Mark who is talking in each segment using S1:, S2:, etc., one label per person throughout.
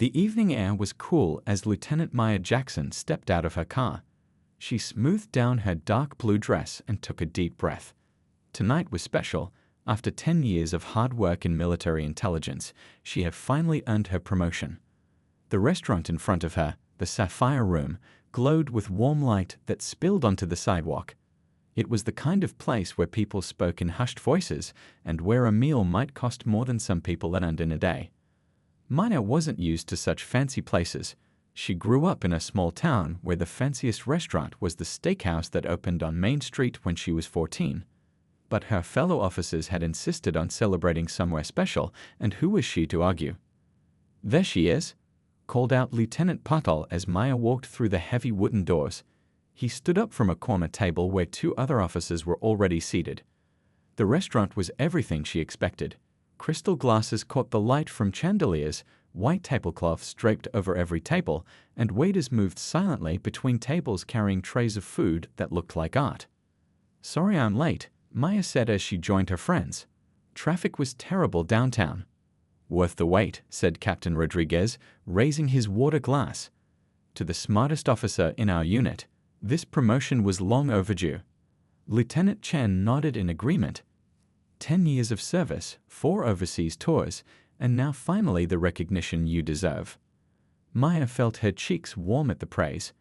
S1: The evening air was cool as Lieutenant Maya Jackson stepped out of her car. She smoothed down her dark blue dress and took a deep breath. Tonight was special. After 10 years of hard work in military intelligence, she had finally earned her promotion. The restaurant in front of her, the Sapphire Room, glowed with warm light that spilled onto the sidewalk. It was the kind of place where people spoke in hushed voices and where a meal might cost more than some people had earned in a day. Maya wasn't used to such fancy places. She grew up in a small town where the fanciest restaurant was the steakhouse that opened on Main Street when she was 14. But her fellow officers had insisted on celebrating somewhere special, and who was she to argue? "There she is," called out Lieutenant Patel as Maya walked through the heavy wooden doors. He stood up from a corner table where 2 other officers were already seated. The restaurant was everything she expected. Crystal glasses caught the light from chandeliers, white tablecloths draped over every table, and waiters moved silently between tables carrying trays of food that looked like art. "Sorry I'm late," Maya said as she joined her friends. "Traffic was terrible downtown." "Worth the wait," said Captain Rodriguez, raising his water glass. To the smartest officer in our unit, this promotion was long overdue. Lieutenant Chen nodded in agreement. 10 years of service, 4 overseas tours, and now finally the recognition you deserve. Maya felt her cheeks warm at the praise.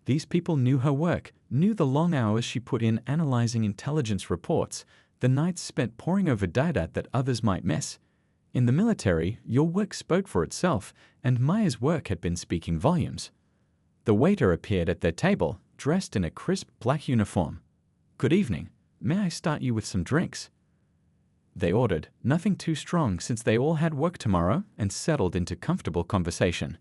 S1: These people knew her work, knew the long hours she put in analyzing intelligence reports, the nights spent poring over data that others might miss. In the military, your work spoke for itself, and Maya's work had been speaking volumes. The waiter appeared at their table, dressed in a crisp black uniform. "Good evening. May I start you with some drinks?" They ordered, nothing too strong since they all had work tomorrow, and settled into comfortable conversation.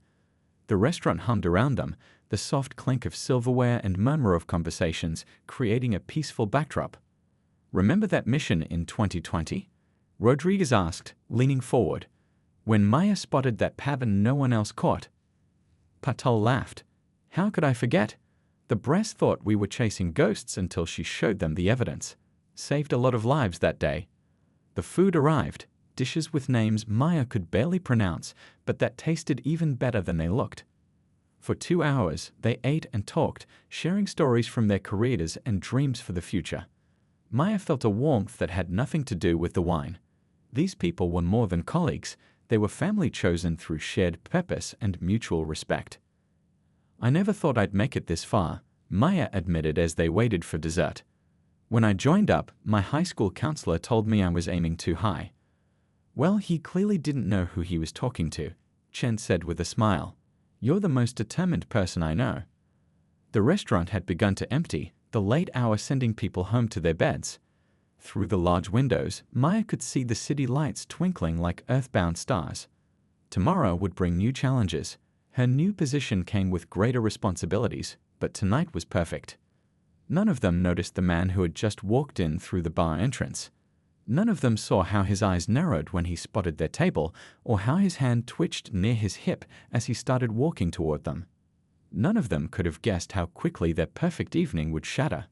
S1: The restaurant hummed around them, the soft clink of silverware and murmur of conversations creating a peaceful backdrop. "Remember that mission in 2020? Rodriguez asked, leaning forward. "When Maya spotted that pattern no one else caught." Patel laughed. "How could I forget? The brass thought we were chasing ghosts until she showed them the evidence. Saved a lot of lives that day." The food arrived, dishes with names Maya could barely pronounce, but that tasted even better than they looked. For 2 hours, they ate and talked, sharing stories from their careers and dreams for the future. Maya felt a warmth that had nothing to do with the wine. These people were more than colleagues. They were family chosen through shared purpose and mutual respect. "I never thought I'd make it this far," Maya admitted as they waited for dessert. "When I joined up, my high school counselor told me I was aiming too high." "Well, he clearly didn't know who he was talking to," Chen said with a smile. "You're the most determined person I know." The restaurant had begun to empty, the late hour sending people home to their beds. Through the large windows, Maya could see the city lights twinkling like earthbound stars. Tomorrow would bring new challenges. Her new position came with greater responsibilities, but tonight was perfect. None of them noticed the man who had just walked in through the bar entrance. None of them saw how his eyes narrowed when he spotted their table, or how his hand twitched near his hip as he started walking toward them. None of them could have guessed how quickly their perfect evening would shatter.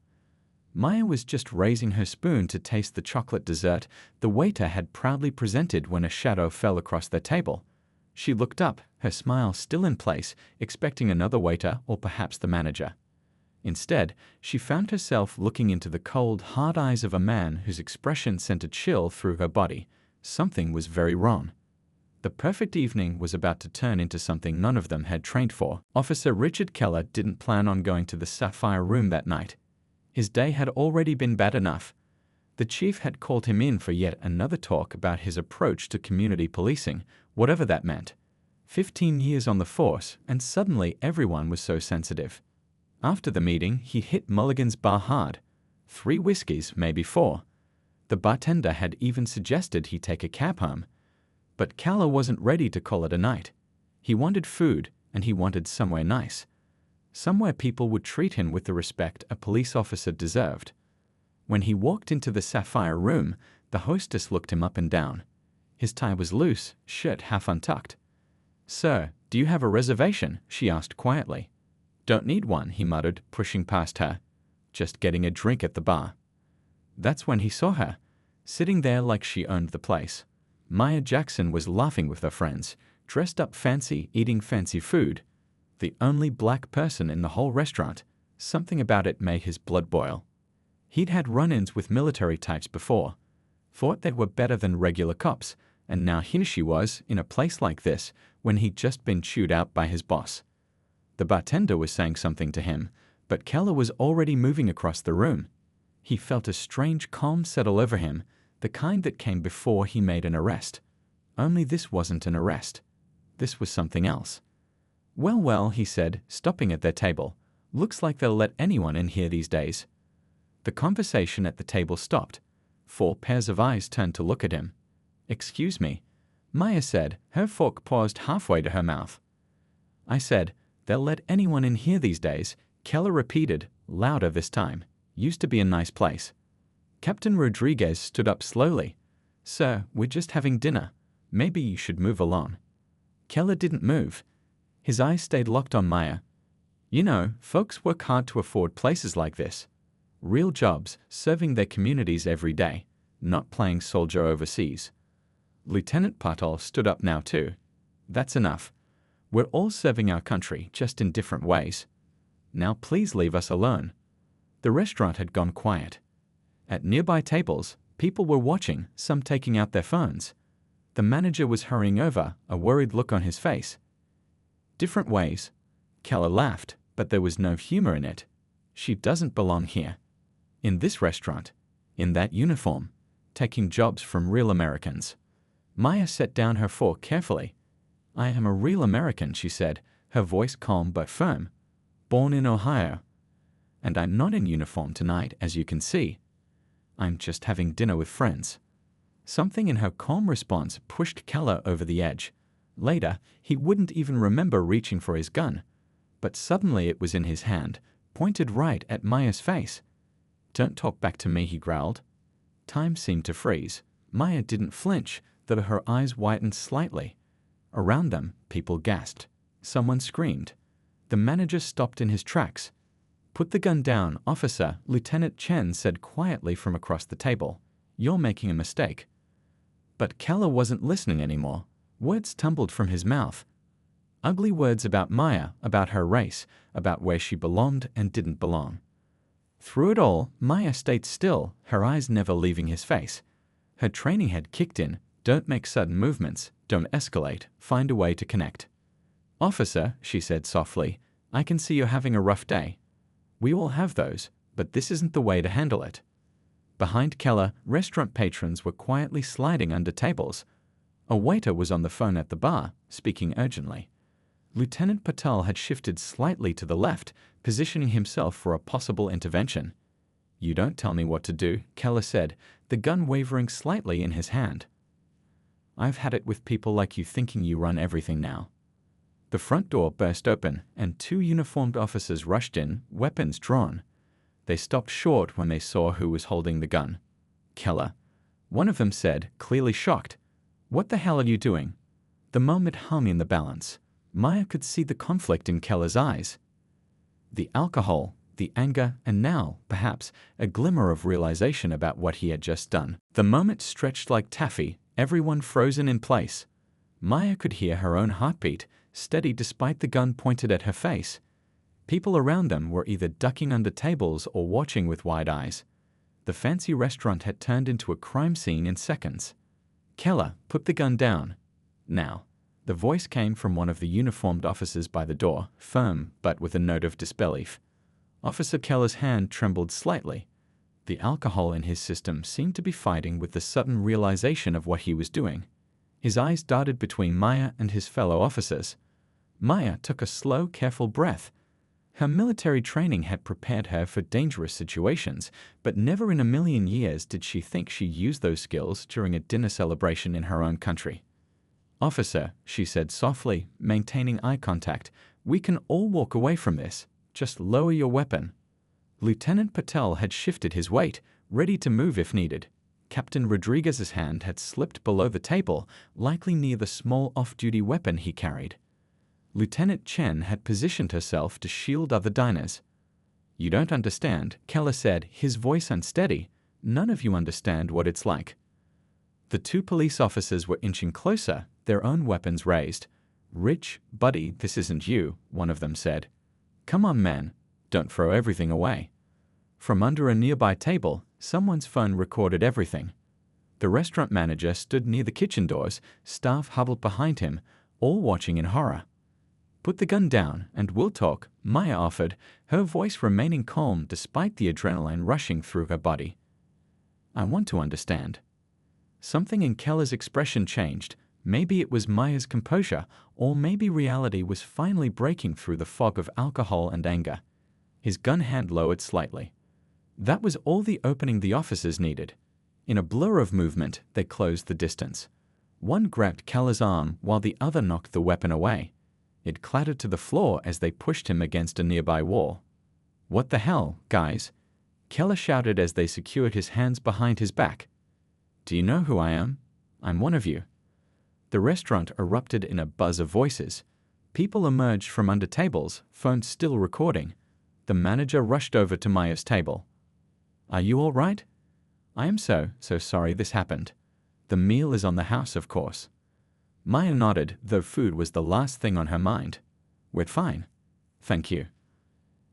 S1: Maya was just raising her spoon to taste the chocolate dessert the waiter had proudly presented when a shadow fell across their table. She looked up, her smile still in place, expecting another waiter or perhaps the manager. Instead, she found herself looking into the cold, hard eyes of a man whose expression sent a chill through her body. Something was very wrong. The perfect evening was about to turn into something none of them had trained for. Officer Richard Keller didn't plan on going to the Sapphire Room that night. His day had already been bad enough. The chief had called him in for yet another talk about his approach to community policing, whatever that meant. 15 years on the force, and suddenly everyone was so sensitive. After the meeting, he hit Mulligan's bar hard. 3 whiskeys, maybe 4. The bartender had even suggested he take a cab home. But Keller wasn't ready to call it a night. He wanted food, and he wanted somewhere nice. Somewhere people would treat him with the respect a police officer deserved. When he walked into the Sapphire Room, the hostess looked him up and down. His tie was loose, shirt half untucked. "Sir, do you have a reservation?" she asked quietly. "Don't need one," he muttered, pushing past her. "Just getting a drink at the bar." That's when he saw her, sitting there like she owned the place. Maya Jackson was laughing with her friends, dressed up fancy, eating fancy food. The only black person in the whole restaurant. Something about it made his blood boil. He'd had run-ins with military types before, thought they were better than regular cops, and now here she was in a place like this when he'd just been chewed out by his boss. The bartender was saying something to him, but Keller was already moving across the room. He felt a strange calm settle over him, the kind that came before he made an arrest. Only this wasn't an arrest. This was something else. "Well, well," he said, stopping at their table. "Looks like they'll let anyone in here these days." The conversation at the table stopped. 4 pairs of eyes turned to look at him. "Excuse me," Maya said, her fork paused halfway to her mouth. "I said, they'll let anyone in here these days," Keller repeated, louder this time. "Used to be a nice place." Captain Rodriguez stood up slowly. "Sir, we're just having dinner. Maybe you should move along." Keller didn't move. His eyes stayed locked on Maya. "You know, folks work hard to afford places like this. Real jobs, serving their communities every day, not playing soldier overseas." Lieutenant Patel stood up now too. "That's enough. We're all serving our country, just in different ways. Now please leave us alone." The restaurant had gone quiet. At nearby tables, people were watching, some taking out their phones. The manager was hurrying over, a worried look on his face. "Different ways?" Keller laughed, but there was no humor in it. "She doesn't belong here. In this restaurant. In that uniform. Taking jobs from real Americans." Maya set down her fork carefully. "I am a real American," she said, her voice calm but firm. "Born in Ohio. And I'm not in uniform tonight, as you can see. I'm just having dinner with friends." Something in her calm response pushed Keller over the edge. Later, he wouldn't even remember reaching for his gun. But suddenly it was in his hand, pointed right at Maya's face. "Don't talk back to me," he growled. Time seemed to freeze. Maya didn't flinch, though her eyes whitened slightly. Around them, people gasped. Someone screamed. The manager stopped in his tracks. "Put the gun down, officer," Lieutenant Chen said quietly from across the table. "You're making a mistake." But Keller wasn't listening anymore. Words tumbled from his mouth. Ugly words about Maya, about her race, about where she belonged and didn't belong. Through it all, Maya stayed still, her eyes never leaving his face. Her training had kicked in. Don't make sudden movements. Don't escalate. Find a way to connect. "Officer," she said softly, "I can see you're having a rough day. We all have those, but this isn't the way to handle it." Behind Keller, restaurant patrons were quietly sliding under tables. A waiter was on the phone at the bar, speaking urgently. Lieutenant Patel had shifted slightly to the left, positioning himself for a possible intervention. "You don't tell me what to do," Keller said, the gun wavering slightly in his hand. "I've had it with people like you thinking you run everything now." The front door burst open, and 2 uniformed officers rushed in, weapons drawn. They stopped short when they saw who was holding the gun. "Keller." One of them said, clearly shocked. "What the hell are you doing?" The moment hung in the balance. Maya could see the conflict in Keller's eyes. The alcohol, the anger, and now, perhaps, a glimmer of realization about what he had just done. The moment stretched like taffy, everyone frozen in place. Maya could hear her own heartbeat, steady despite the gun pointed at her face. People around them were either ducking under tables or watching with wide eyes. The fancy restaurant had turned into a crime scene in seconds. "Keller, put the gun down. Now." The voice came from one of the uniformed officers by the door, firm but with a note of disbelief. Officer Keller's hand trembled slightly. The alcohol in his system seemed to be fighting with the sudden realization of what he was doing. His eyes darted between Maya and his fellow officers. Maya took a slow, careful breath. Her military training had prepared her for dangerous situations, but never in a million years did she think she'd use those skills during a dinner celebration in her own country. "Officer," she said softly, maintaining eye contact, "we can all walk away from this. Just lower your weapon." Lieutenant Patel had shifted his weight, ready to move if needed. Captain Rodriguez's hand had slipped below the table, likely near the small off-duty weapon he carried. Lieutenant Chen had positioned herself to shield other diners. "You don't understand," Keller said, his voice unsteady. "None of you understand what it's like." The 2 police officers were inching closer, their own weapons raised. "Rich, buddy, this isn't you," one of them said. "Come on, man, don't throw everything away." From under a nearby table, someone's phone recorded everything. The restaurant manager stood near the kitchen doors, staff huddled behind him, all watching in horror. "Put the gun down, and we'll talk," Maya offered, her voice remaining calm despite the adrenaline rushing through her body. "I want to understand." Something in Keller's expression changed. Maybe it was Maya's composure, or maybe reality was finally breaking through the fog of alcohol and anger. His gun hand lowered slightly. That was all the opening the officers needed. In a blur of movement, they closed the distance. One grabbed Keller's arm while the other knocked the weapon away. It clattered to the floor as they pushed him against a nearby wall. "What the hell, guys?" Keller shouted as they secured his hands behind his back. "Do you know who I am? I'm one of you." The restaurant erupted in a buzz of voices. People emerged from under tables, phones still recording. The manager rushed over to Maya's table. "Are you all right?" "I am so sorry this happened. The meal is on the house, of course." Maya nodded, though food was the last thing on her mind. "We're fine. Thank you."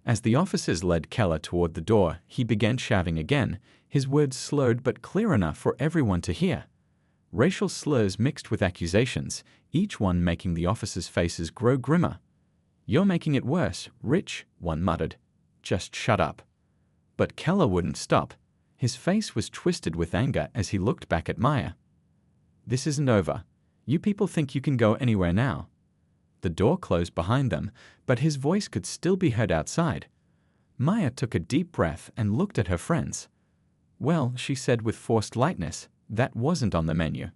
S1: As the officers led Keller toward the door, he began shouting again, his words slowed but clear enough for everyone to hear. Racial slurs mixed with accusations, each one making the officers' faces grow grimmer. "You're making it worse, Rich," one muttered. "Just shut up." But Keller wouldn't stop. His face was twisted with anger as he looked back at Maya. "This isn't over. You people think you can go anywhere now." The door closed behind them, but his voice could still be heard outside. Maya took a deep breath and looked at her friends. "Well," she said with forced lightness, "that wasn't on the menu."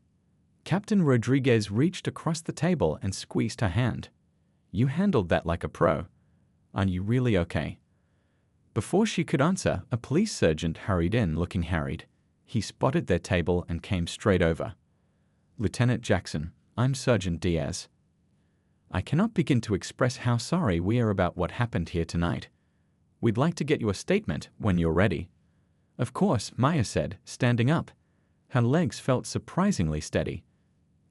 S1: Captain Rodriguez reached across the table and squeezed her hand. "You handled that like a pro. Are you really okay?" Before she could answer, a police sergeant hurried in, looking harried. He spotted their table and came straight over. "Lieutenant Jackson, I'm Sergeant Diaz. I cannot begin to express how sorry we are about what happened here tonight. We'd like to get your statement when you're ready." "Of course," Maya said, standing up. Her legs felt surprisingly steady.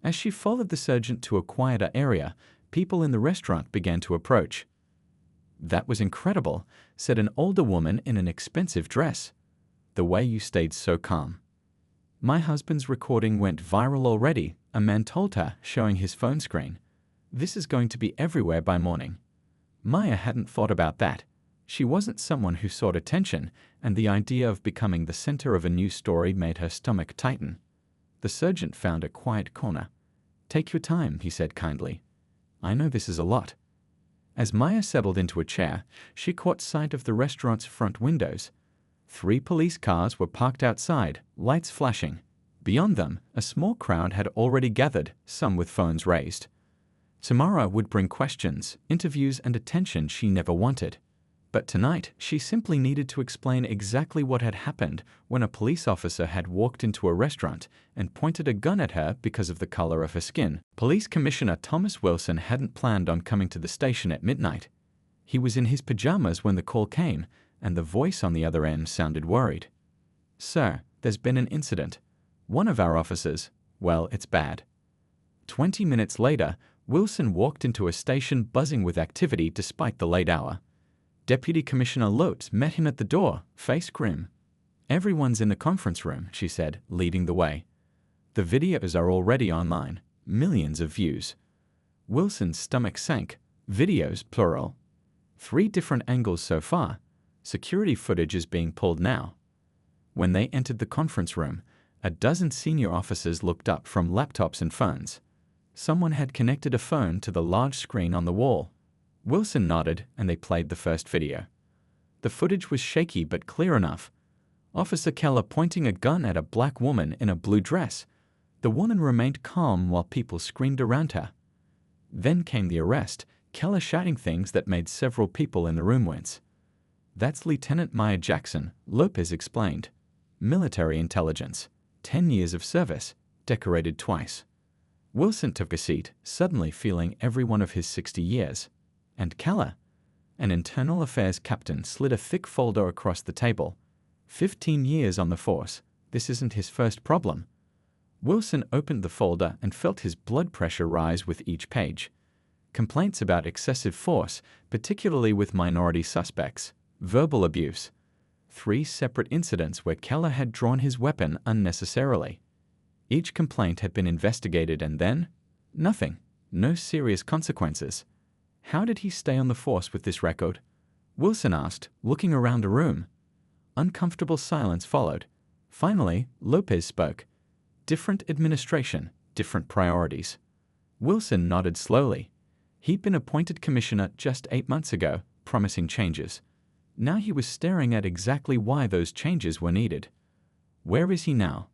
S1: As she followed the sergeant to a quieter area, people in the restaurant began to approach. "That was incredible," said an older woman in an expensive dress. "The way you stayed so calm." "My husband's recording went viral already," a man told her, showing his phone screen. "This is going to be everywhere by morning." Maya hadn't thought about that. She wasn't someone who sought attention, and the idea of becoming the center of a news story made her stomach tighten. The sergeant found a quiet corner. "Take your time," he said kindly. "I know this is a lot." As Maya settled into a chair, she caught sight of the restaurant's front windows. 3 police cars were parked outside, lights flashing. Beyond them, a small crowd had already gathered, some with phones raised. Tomorrow would bring questions, interviews, and attention she never wanted. But tonight, she simply needed to explain exactly what had happened when a police officer had walked into a restaurant and pointed a gun at her because of the color of her skin. Police Commissioner Thomas Wilson hadn't planned on coming to the station at midnight. He was in his pajamas when the call came, and the voice on the other end sounded worried. "Sir, there's been an incident. One of our officers, well, it's bad." 20 minutes later, Wilson walked into a station buzzing with activity despite the late hour. Deputy Commissioner Lotz met him at the door, face grim. "Everyone's in the conference room," she said, leading the way. "The videos are already online, millions of views." Wilson's stomach sank. Videos, plural. 3 different angles so far. Security footage is being pulled now. When they entered the conference room, a dozen senior officers looked up from laptops and phones. Someone had connected a phone to the large screen on the wall. Wilson nodded, and they played the first video. The footage was shaky but clear enough. Officer Keller pointing a gun at a black woman in a blue dress. The woman remained calm while people screamed around her. Then came the arrest, Keller shouting things that made several people in the room wince. "That's Lieutenant Maya Jackson," Lopez explained. "Military intelligence, 10 years of service, decorated twice." Wilson took a seat, suddenly feeling every one of his 60 years. And Keller? An internal affairs captain slid a thick folder across the table. 15 years on the force. This isn't his first problem. Wilson opened the folder and felt his blood pressure rise with each page. complaints about excessive force, particularly with minority suspects, verbal abuse. 3 separate incidents where Keller had drawn his weapon unnecessarily. Each complaint had been investigated and then nothing. No serious consequences. How did he stay on the force with this record? Wilson asked, looking around the room. Uncomfortable silence followed. Finally, Lopez spoke. Different administration, different priorities. Wilson nodded slowly. He'd been appointed commissioner just 8 months ago, promising changes. Now he was staring at exactly why those changes were needed. Where is he now?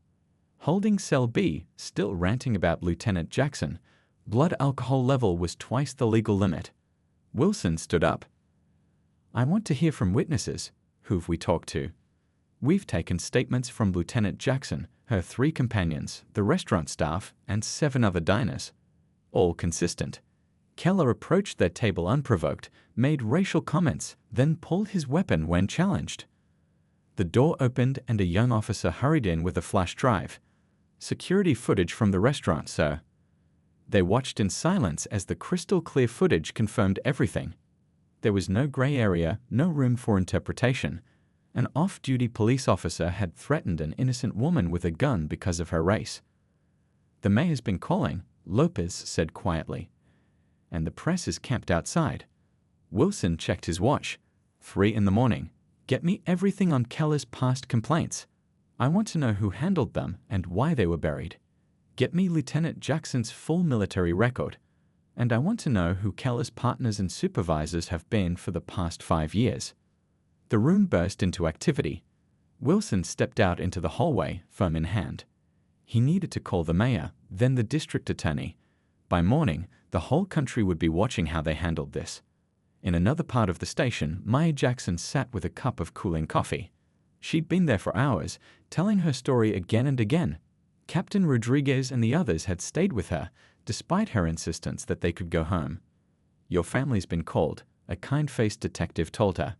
S1: Holding cell B, still ranting about Lieutenant Jackson. Blood alcohol level was twice the legal limit. Wilson stood up. I want to hear from witnesses. Who've we talked to? We've taken statements from Lieutenant Jackson, her 3 companions, the restaurant staff, and 7 other diners. All consistent. Keller approached their table unprovoked, made racial comments, then pulled his weapon when challenged. The door opened and a young officer hurried in with a flash drive. Security footage from the restaurant, sir. They watched in silence as the crystal-clear footage confirmed everything. There was no gray area, no room for interpretation. An off-duty police officer had threatened an innocent woman with a gun because of her race. The mayor's been calling, Lopez said quietly. And the press is camped outside. Wilson checked his watch. 3 in the morning. Get me everything on Keller's past complaints. I want to know who handled them and why they were buried. Get me Lieutenant Jackson's full military record. And I want to know who Keller's partners and supervisors have been for the past 5 years. The room burst into activity. Wilson stepped out into the hallway, phone in hand. He needed to call the mayor, then the district attorney. By morning, the whole country would be watching how they handled this. In another part of the station, Maya Jackson sat with a cup of cooling coffee. She'd been there for hours, telling her story again and again. Captain Rodriguez and the others had stayed with her, despite her insistence that they could go home. Your family's been called, a kind-faced detective told her.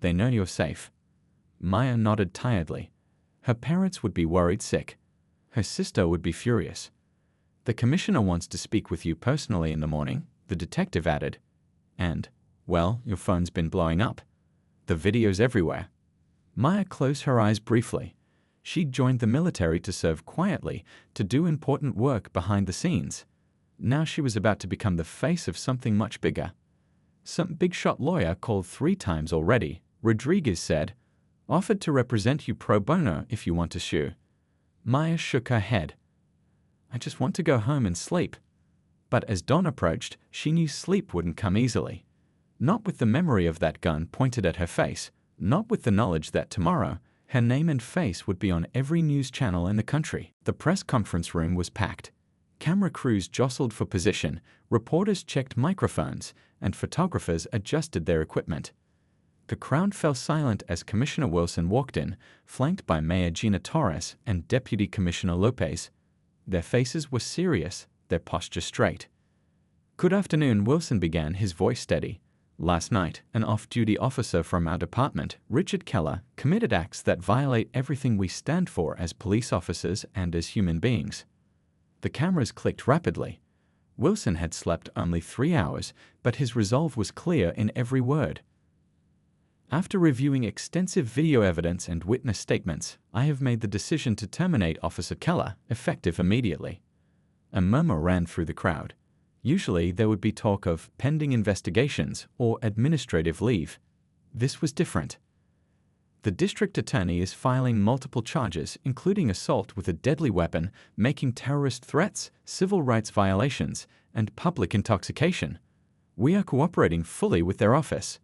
S1: They know you're safe. Maya nodded tiredly. Her parents would be worried sick. Her sister would be furious. The commissioner wants to speak with you personally in the morning, the detective added. And, well, your phone's been blowing up. The video's everywhere. Maya closed her eyes briefly. She'd joined the military to serve quietly, to do important work behind the scenes. Now she was about to become the face of something much bigger. Some big-shot lawyer called 3 times already, Rodriguez said. Offered to represent you pro bono if you want to sue. Maya shook her head. I just want to go home and sleep. But as dawn approached, she knew sleep wouldn't come easily. Not with the memory of that gun pointed at her face, not with the knowledge that tomorrow, her name and face would be on every news channel in the country. The press conference room was packed. Camera crews jostled for position, reporters checked microphones, and photographers adjusted their equipment. The crowd fell silent as Commissioner Wilson walked in, flanked by Mayor Gina Torres and Deputy Commissioner Lopez. Their faces were serious, their posture straight. Good afternoon, Wilson began, his voice steady. Last night, an off-duty officer from our department, Richard Keller, committed acts that violate everything we stand for as police officers and as human beings. The cameras clicked rapidly. Wilson had slept only 3 hours, but his resolve was clear in every word. After reviewing extensive video evidence and witness statements, I have made the decision to terminate Officer Keller, effective immediately. A murmur ran through the crowd. Usually there would be talk of pending investigations or administrative leave. This was different. The district attorney is filing multiple charges, including assault with a deadly weapon, making terrorist threats, civil rights violations, and public intoxication. We are cooperating fully with their office.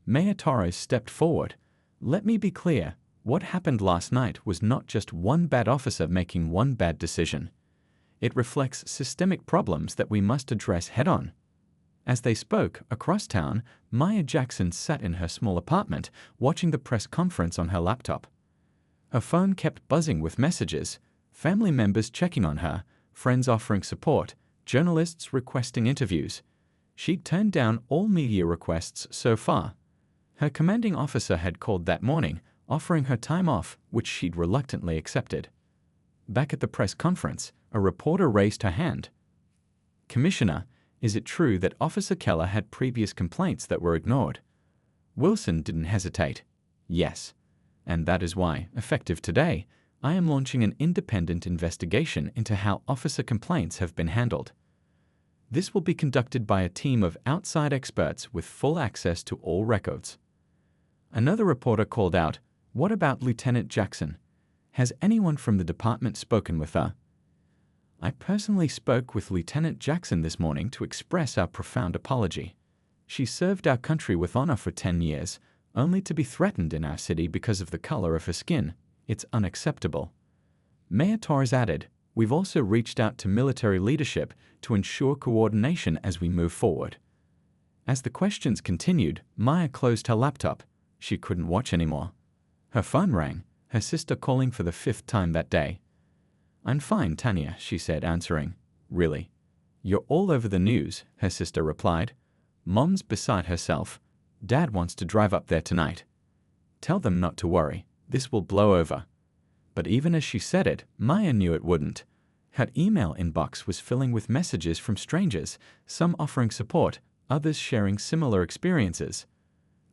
S1: Mayor Torres stepped forward. Let me be clear, what happened last night was not just one bad officer making one bad decision. It reflects systemic problems that we must address head-on. As they spoke, across town, Maya Jackson sat in her small apartment, watching the press conference on her laptop. Her phone kept buzzing with messages, family members checking on her, friends offering support, journalists requesting interviews. She'd turned down all media requests so far. Her commanding officer had called that morning, offering her time off, which she'd reluctantly accepted. Back at the press conference, a reporter raised her hand. Commissioner, Is it true that Officer Keller had previous complaints that were ignored? Wilson didn't hesitate. Yes. And that is why, effective today, I am launching an independent investigation into how officer complaints have been handled. This will be conducted by a team of outside experts with full access to all records. Another reporter called out, "What about Lieutenant Jackson? Has anyone from the department spoken with her?" I personally spoke with Lieutenant Jackson this morning to express our profound apology. She served our country with honor for 10 years, only to be threatened in our city because of the color of her skin. It's unacceptable. Mayor Torres added, "We've also reached out to military leadership to ensure coordination as we move forward." As the questions continued, Maya closed her laptop. She couldn't watch anymore. Her phone rang, her sister calling for the 5th time that day. "I'm fine, Tanya," she said, answering. "Really?" "You're all over the news," her sister replied. "Mom's beside herself. Dad wants to drive up there tonight. Tell them not to worry. This will blow over." But even as she said it, Maya knew it wouldn't. Her email inbox was filling with messages from strangers, some offering support, others sharing similar experiences.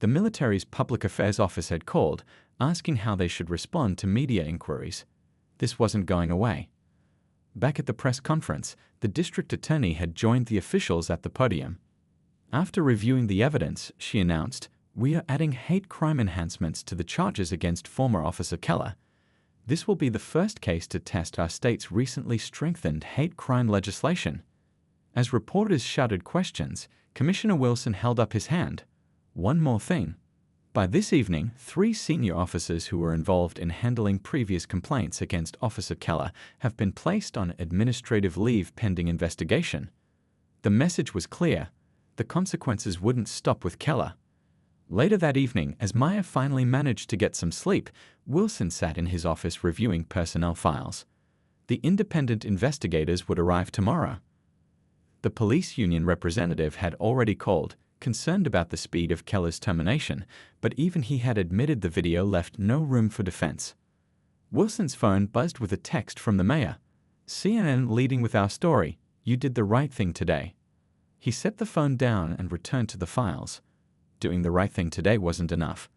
S1: The military's public affairs office had called, asking how they should respond to media inquiries. This wasn't going away. Back at the press conference, the district attorney had joined the officials at the podium. After reviewing the evidence, she announced, "We are adding hate crime enhancements to the charges against former Officer Keller. This will be the first case to test our state's recently strengthened hate crime legislation." As reporters shouted questions, Commissioner Wilson held up his hand. "One more thing." By this evening, 3 senior officers who were involved in handling previous complaints against Officer Keller have been placed on administrative leave pending investigation. The message was clear. The consequences wouldn't stop with Keller. Later that evening, as Maya finally managed to get some sleep, Wilson sat in his office reviewing personnel files. The independent investigators would arrive tomorrow. The police union representative had already called, concerned about the speed of Keller's termination, but even he had admitted the video left no room for defense. Wilson's phone buzzed with a text from the mayor. "CNN leading with our story. You did the right thing today." He set the phone down and returned to the files. Doing the right thing today wasn't enough.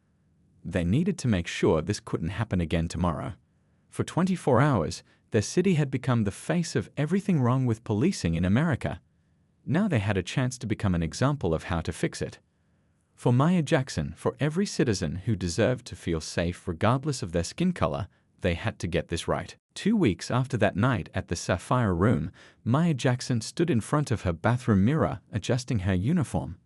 S1: They needed to make sure this couldn't happen again tomorrow. For 24 hours, their city had become the face of everything wrong with policing in America. Now they had a chance to become an example of how to fix it. For Maya Jackson, for every citizen who deserved to feel safe regardless of their skin color, they had to get this right. 2 weeks after that night at the Sapphire Room, Maya Jackson stood in front of her bathroom mirror, adjusting her uniform.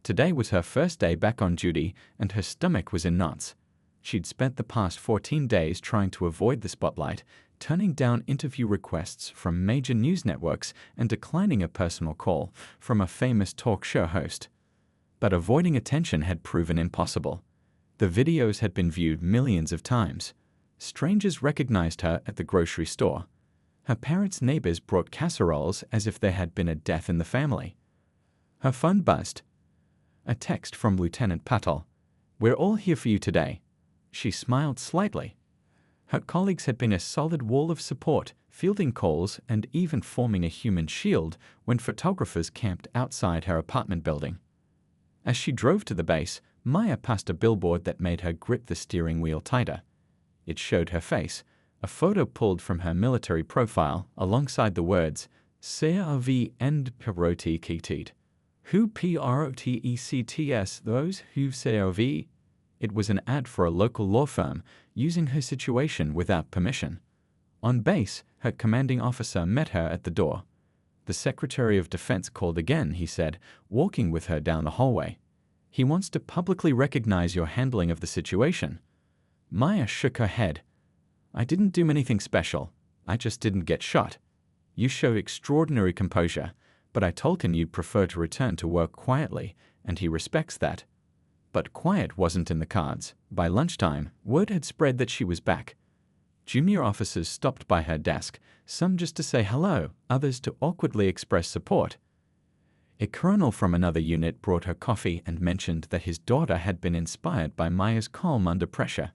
S1: Today was her first day back on duty, and her stomach was in knots. She'd spent the past 14 days trying to avoid the spotlight, turning down interview requests from major news networks and declining a personal call from a famous talk show host. But avoiding attention had proven impossible. The videos had been viewed millions of times. Strangers recognized her at the grocery store. Her parents' neighbors brought casseroles as if there had been a death in the family. Her phone buzzed. A text from Lieutenant Patel. "We're all here for you today." She smiled slightly. Her colleagues had been a solid wall of support, fielding calls and even forming a human shield when photographers camped outside her apartment building. As she drove to the base, Maya passed a billboard that made her grip the steering wheel tighter. It showed her face, a photo pulled from her military profile alongside the words, "CRV and Protected." Who protects those who CRV? It was an ad for a local law firm using her situation without permission. On base, her commanding officer met her at the door. "The Secretary of Defense called again," he said, walking with her down the hallway. "He wants to publicly recognize your handling of the situation." Maya shook her head. "I didn't do anything special. I just didn't get shot. You show extraordinary composure, but I told him you'd prefer to return to work quietly, and he respects that." But quiet wasn't in the cards. By lunchtime, word had spread that she was back. Junior officers stopped by her desk, some just to say hello, others to awkwardly express support. A colonel from another unit brought her coffee and mentioned that his daughter had been inspired by Maya's calm under pressure.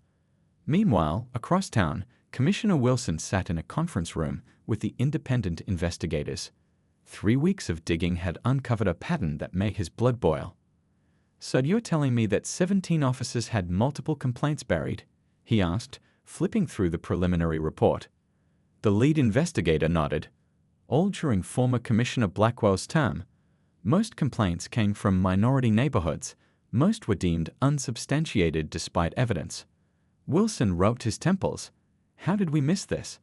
S1: Meanwhile, across town, Commissioner Wilson sat in a conference room with the independent investigators. 3 weeks of digging had uncovered a pattern that made his blood boil. "So you're telling me that 17 officers had multiple complaints buried?" he asked, flipping through the preliminary report. The lead investigator nodded. "All during former Commissioner Blackwell's term. Most complaints came from minority neighborhoods. Most were deemed unsubstantiated despite evidence." Wilson rubbed his temples. "How did we miss this?"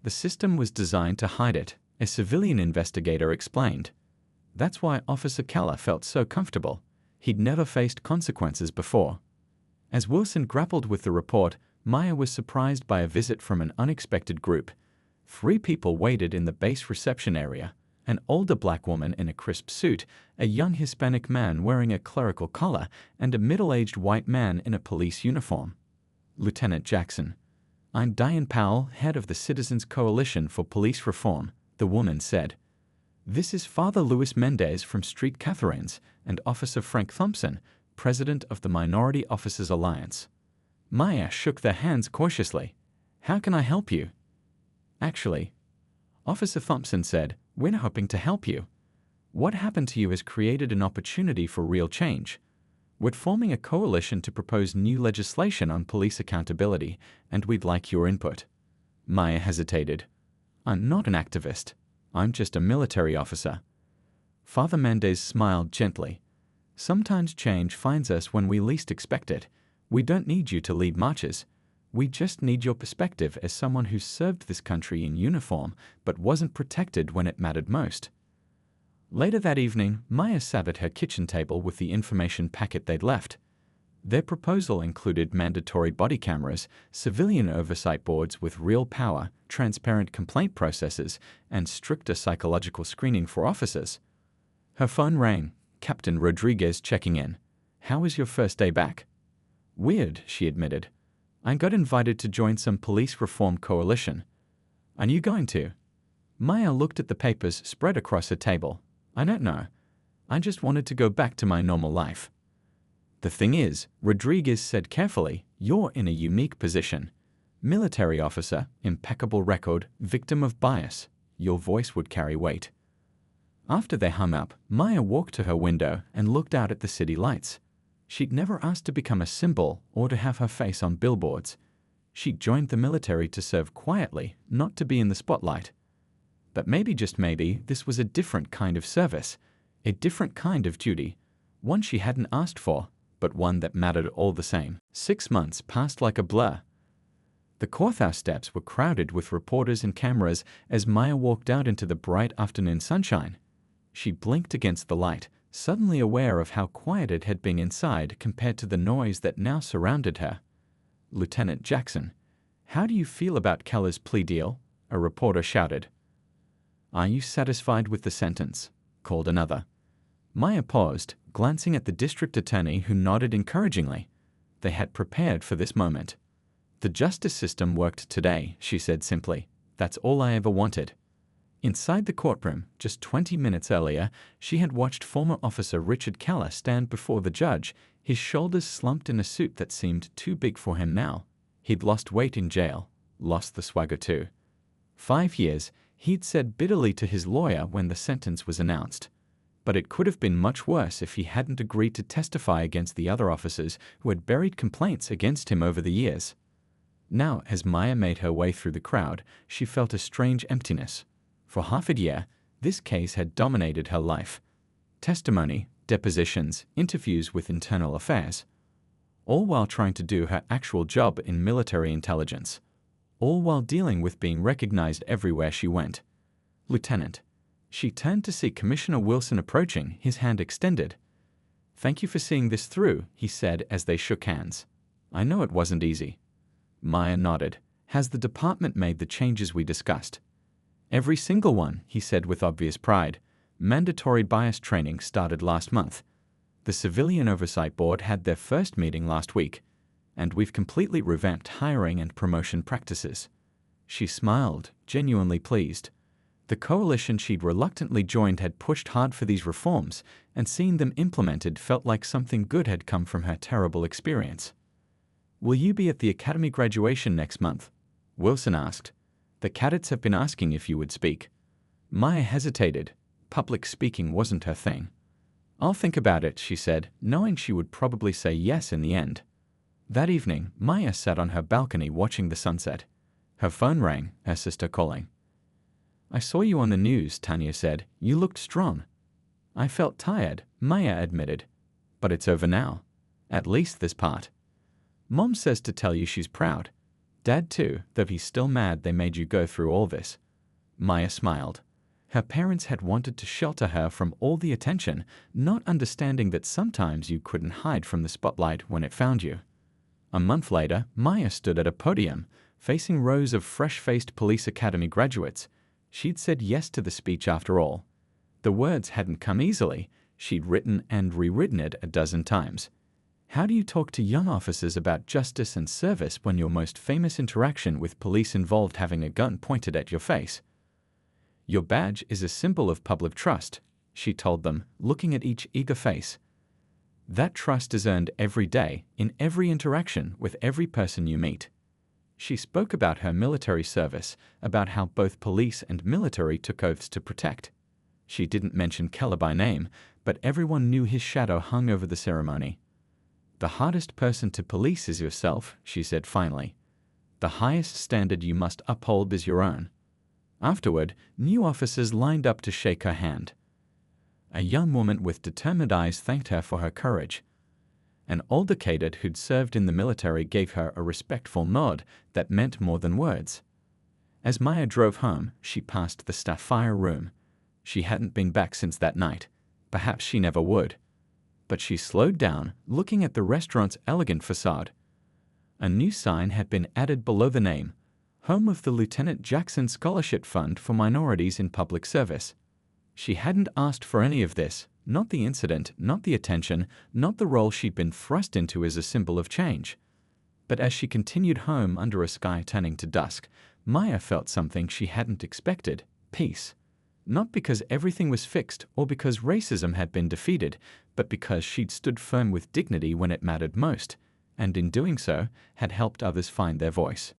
S1: "The system was designed to hide it," a civilian investigator explained. "That's why Officer Keller felt so comfortable. He'd never faced consequences before." As Wilson grappled with the report, Maya was surprised by a visit from an unexpected group. 3 people waited in the base reception area: an older black woman in a crisp suit, a young Hispanic man wearing a clerical collar, and a middle-aged white man in a police uniform. "Lieutenant Jackson. I'm Diane Powell, head of the Citizens Coalition for Police Reform," the woman said. "This is Father Luis Mendez from Street Catharines and Officer Frank Thompson, president of the Minority Officers Alliance." Maya shook their hands cautiously. "How can I help you?" "Actually," Officer Thompson said, "we're hoping to help you. What happened to you has created an opportunity for real change. We're forming a coalition to propose new legislation on police accountability, and we'd like your input." Maya hesitated. "I'm not an activist. I'm just a military officer." Father Mendez smiled gently. "Sometimes change finds us when we least expect it. We don't need you to lead marches. We just need your perspective as someone who served this country in uniform but wasn't protected when it mattered most." Later that evening, Maya sat at her kitchen table with the information packet they'd left. Their proposal included mandatory body cameras, civilian oversight boards with real power, transparent complaint processes, and stricter psychological screening for officers. Her phone rang. Captain Rodriguez checking in. "How was your first day back?" "Weird," she admitted. "I got invited to join some police reform coalition." "Are you going to?" Maya looked at the papers spread across her table. "I don't know. I just wanted to go back to my normal life." "The thing is," Rodriguez said carefully, "you're in a unique position. Military officer, impeccable record, victim of bias. Your voice would carry weight." After they hung up, Maya walked to her window and looked out at the city lights. She'd never asked to become a symbol or to have her face on billboards. She'd joined the military to serve quietly, not to be in the spotlight. But maybe, just maybe, this was a different kind of service, a different kind of duty, one she hadn't asked for, but one that mattered all the same. 6 months passed like a blur. The courthouse steps were crowded with reporters and cameras as Maya walked out into the bright afternoon sunshine. She blinked against the light, suddenly aware of how quiet it had been inside compared to the noise that now surrounded her. "Lieutenant Jackson, how do you feel about Keller's plea deal?" a reporter shouted. "Are you satisfied with the sentence?" called another. Maya paused, glancing at the district attorney who nodded encouragingly. They had prepared for this moment. "The justice system worked today," she said simply. "That's all I ever wanted." Inside the courtroom, just 20 minutes earlier, she had watched former officer Richard Keller stand before the judge, his shoulders slumped in a suit that seemed too big for him now. He'd lost weight in jail, lost the swagger too. 5 years, he'd said bitterly to his lawyer when the sentence was announced. But it could have been much worse if he hadn't agreed to testify against the other officers who had buried complaints against him over the years. Now, as Maya made her way through the crowd, she felt a strange emptiness. For half a year, this case had dominated her life. Testimony, depositions, interviews with internal affairs. All while trying to do her actual job in military intelligence. All while dealing with being recognized everywhere she went. "Lieutenant." She turned to see Commissioner Wilson approaching, his hand extended. "Thank you for seeing this through," he said as they shook hands. "I know it wasn't easy." Maya nodded. "Has the department made the changes we discussed?" "Every single one," he said with obvious pride. "Mandatory bias training started last month. The Civilian Oversight Board had their first meeting last week, and we've completely revamped hiring and promotion practices." She smiled, genuinely pleased. The coalition she'd reluctantly joined had pushed hard for these reforms, and seeing them implemented felt like something good had come from her terrible experience. "Will you be at the Academy graduation next month?" Wilson asked. "The cadets have been asking if you would speak." Maya hesitated. Public speaking wasn't her thing. "I'll think about it," she said, knowing she would probably say yes in the end. That evening, Maya sat on her balcony watching the sunset. Her phone rang, her sister calling. "I saw you on the news," Tanya said. "You looked strong." "I felt tired," Maya admitted. "But it's over now. At least this part." "Mom says to tell you she's proud. Dad too, though he's still mad they made you go through all this." Maya smiled. Her parents had wanted to shelter her from all the attention, not understanding that sometimes you couldn't hide from the spotlight when it found you. A month later, Maya stood at a podium, facing rows of fresh-faced police academy graduates. She'd said yes to the speech after all. The words hadn't come easily. She'd written and rewritten it a dozen times. How do you talk to young officers about justice and service when your most famous interaction with police involved having a gun pointed at your face? "Your badge is a symbol of public trust," she told them, looking at each eager face. "That trust is earned every day, in every interaction with every person you meet." She spoke about her military service, about how both police and military took oaths to protect. She didn't mention Keller by name, but everyone knew his shadow hung over the ceremony. "The hardest person to police is yourself," she said finally. "The highest standard you must uphold is your own." Afterward, new officers lined up to shake her hand. A young woman with determined eyes thanked her for her courage. An older cadet who'd served in the military gave her a respectful nod that meant more than words. As Maya drove home, she passed the Sapphire Room. She hadn't been back since that night. Perhaps she never would. But she slowed down, looking at the restaurant's elegant facade. A new sign had been added below the name, "Home of the Lieutenant Jackson Scholarship Fund for Minorities in Public Service." She hadn't asked for any of this, not the incident, not the attention, not the role she'd been thrust into as a symbol of change. But as she continued home under a sky turning to dusk, Maya felt something she hadn't expected: peace. Not because everything was fixed or because racism had been defeated, but because she'd stood firm with dignity when it mattered most, and in doing so, had helped others find their voice.